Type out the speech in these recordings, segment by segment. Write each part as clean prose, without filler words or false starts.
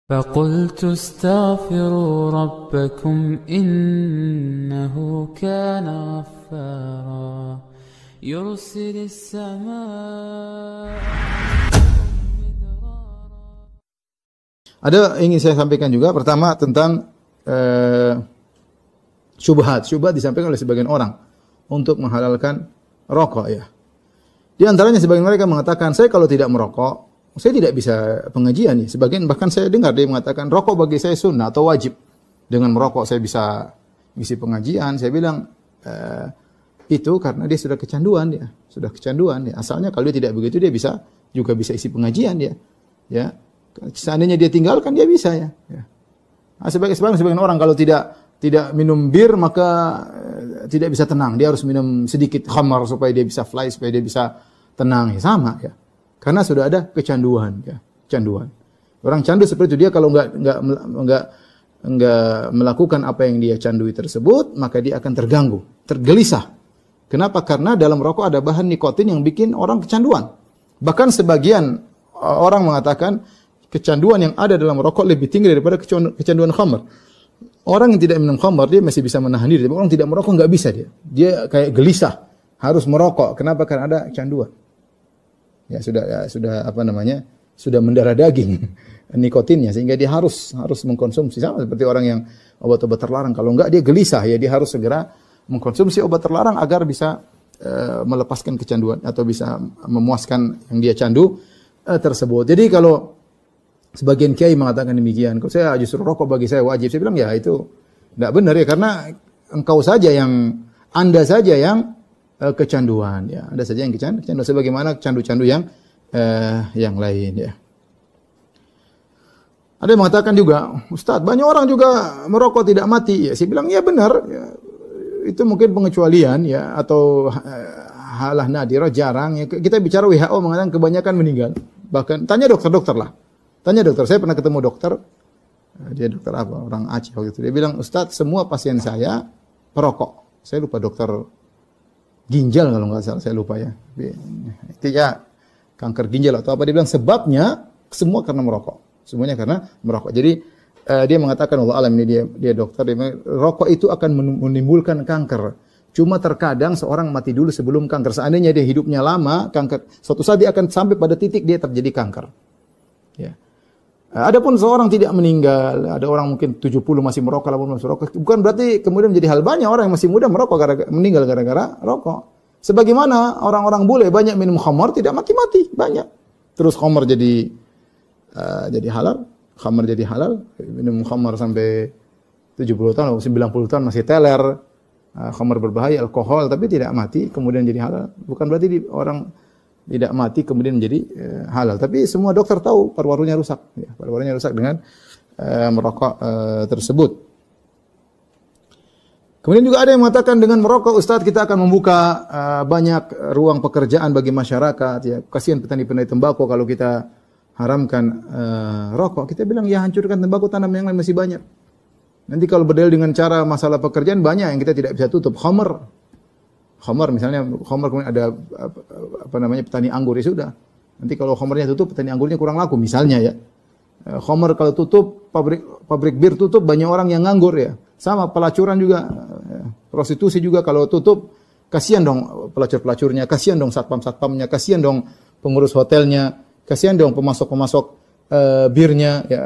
فقلت استغفروا ربكم إنه كان غفارا يرسل السماء. Ada ingin saya sampaikan juga, pertama tentang syubhat. Syubhat disampaikan oleh sebagian orang untuk menghalalkan rokok ya. Di antaranya sebagian mereka mengatakan, saya kalau tidak merokok, saya tidak bisa pengajian ya. Sebagian bahkan saya dengar dia mengatakan, rokok bagi saya sunnah atau wajib. Dengan merokok saya bisa isi pengajian. Saya bilang, itu karena dia sudah kecanduan ya. Sudah kecanduan ya. Asalnya kalau dia tidak begitu, dia juga bisa isi pengajian ya. Ya. Seandainya dia tinggalkan, dia bisa ya. Nah, sebagian orang kalau tidak minum bir maka tidak bisa tenang. Dia harus minum sedikit khamar supaya dia bisa fly, supaya dia bisa tenang. Ya, sama ya. Karena sudah ada kecanduan ya, kecanduan. Orang candu seperti itu, dia kalau enggak melakukan apa yang dia candui tersebut, maka dia akan terganggu, tergelisah. Kenapa? Karena dalam rokok ada bahan nikotin yang bikin orang kecanduan. Bahkan sebagian orang mengatakan kecanduan yang ada dalam rokok lebih tinggi daripada kecanduan khamar. Orang yang tidak minum khamar dia masih bisa menahan diri, tapi orang tidak merokok enggak bisa dia. Dia kayak gelisah, harus merokok. Kenapa? Karena ada kecanduan. Ya sudah apa namanya? Sudah mendarah daging nikotinnya sehingga dia harus mengkonsumsi, sama seperti orang yang obat-obat terlarang. Kalau enggak dia gelisah ya, dia harus segera mengkonsumsi obat terlarang agar bisa melepaskan kecanduan atau bisa memuaskan yang dia candu tersebut. Jadi kalau sebagian kiai mengatakan demikian, kalau saya justru rokok bagi saya wajib, saya bilang ya itu tidak benar ya, karena Anda saja yang kecanduan ya. Ada saja yang kecanduan sebagaimana candu-candu yang lain ya. Ada yang mengatakan juga, Ustaz, banyak orang juga merokok tidak mati. Ya, saya bilang ya benar ya. Itu mungkin pengecualian ya atau halah nadirah, jarang ya. Kita bicara WHO mengatakan kebanyakan meninggal. Bahkan tanya dokter-dokter lah. Tanya dokter, saya pernah ketemu dokter. Dia dokter apa? Orang Aceh waktu itu. Dia bilang, Ustaz, semua pasien saya perokok. Saya lupa dokter ginjal kalau nggak salah, saya lupa ya. Itu ya kanker ginjal atau apa, dia bilang sebabnya semua karena merokok. Semuanya karena merokok. Jadi dia mengatakan Allah alam, ini dia dokter, dia bilang, rokok itu akan menimbulkan kanker. Cuma terkadang seorang mati dulu sebelum kanker. Seandainya dia hidupnya lama, kanker suatu saat dia akan sampai pada titik dia terjadi kanker. Ya. Adapun seorang tidak meninggal, ada orang mungkin 70 masih merokok, 80 masih merokok, bukan berarti kemudian menjadi hal banyak orang yang masih muda merokok meninggal gara-gara rokok. Sebagaimana orang-orang bule banyak minum khamar tidak mati-mati, banyak. Terus khamar jadi halal, minum khamar sampai 70 tahun, 90 tahun masih teler, khamar berbahaya, alkohol tapi tidak mati, kemudian jadi halal. Bukan berarti orang tidak mati kemudian menjadi halal. Tapi semua dokter tahu paru-parunya rusak. Ya, paru-parunya rusak dengan merokok tersebut. Kemudian juga ada yang mengatakan dengan merokok, Ustaz, kita akan membuka banyak ruang pekerjaan bagi masyarakat. Ya, kasihan petani-petani tembakau kalau kita haramkan rokok. Kita bilang ya hancurkan tembakau, tanam yang lain masih banyak. Nanti kalau berdalil dengan cara masalah pekerjaan banyak yang kita tidak bisa tutup. Khamar misalnya, kemudian ada apa namanya petani anggur, ya sudah. Nanti kalau khamarnya tutup, petani anggurnya kurang laku misalnya ya. Khamar kalau tutup, pabrik bir tutup, banyak orang yang nganggur ya. Sama pelacuran juga, prostitusi juga kalau tutup, kasihan dong pelacur-pelacurnya, kasihan dong satpam-satpamnya, kasihan dong pengurus hotelnya, kasihan dong pemasok-pemasok birnya, ya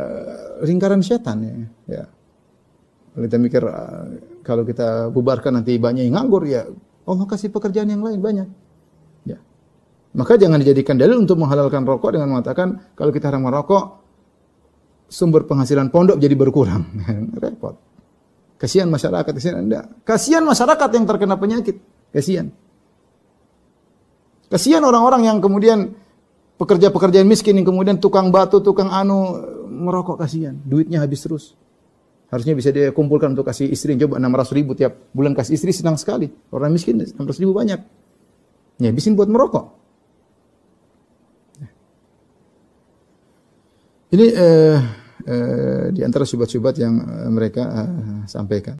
lingkaran setan ya. Ya. Kita mikir kalau kita bubarkan nanti banyak yang nganggur ya. Allah kasih pekerjaan yang lain banyak. Ya. Maka jangan dijadikan dalil untuk menghalalkan rokok dengan mengatakan kalau kita haram merokok sumber penghasilan pondok jadi berkurang. Repot. Kasihan masyarakat, kasihan masyarakat yang terkena penyakit. Kasihan. Kasihan orang-orang yang kemudian pekerja-pekerja miskin yang kemudian tukang batu, tukang merokok, kasihan. Duitnya habis terus. Harusnya bisa dia kumpulkan untuk kasih istri. Coba 600.000 tiap bulan kasih istri, senang sekali. Orang miskin 600.000 banyak. Ya, habisin buat merokok. Ini di antara syubhat-syubhat yang mereka sampaikan.